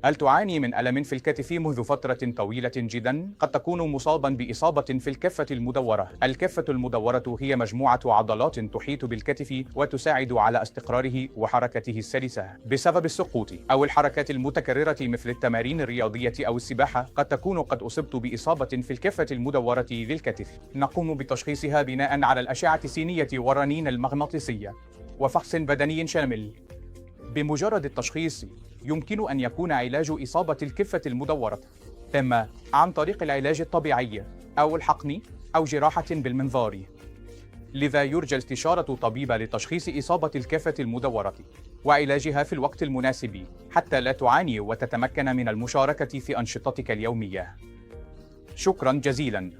هل تعاني من ألم في الكتف منذ فترة طويلة جدا؟ قد تكون مصابا بإصابة في الكفة المدورة. الكفة المدورة هي مجموعة عضلات تحيط بالكتف وتساعد على استقراره وحركته السلسة. بسبب السقوط أو الحركات المتكررة مثل التمارين الرياضية أو السباحة، قد تكون قد أصبت بإصابة في الكفة المدورة للكتف. نقوم بتشخيصها بناء على الأشعة السينية والرنين المغناطيسية وفحص بدني شامل. بمجرد التشخيص يمكن أن يكون علاج إصابة الكفة المدورة إما عن طريق العلاج الطبيعي أو الحقني أو جراحة بالمنظار. لذا يرجى استشارة طبيب لتشخيص إصابة الكفة المدورة وعلاجها في الوقت المناسب حتى لا تعاني وتتمكن من المشاركة في أنشطتك اليومية. شكرا جزيلا.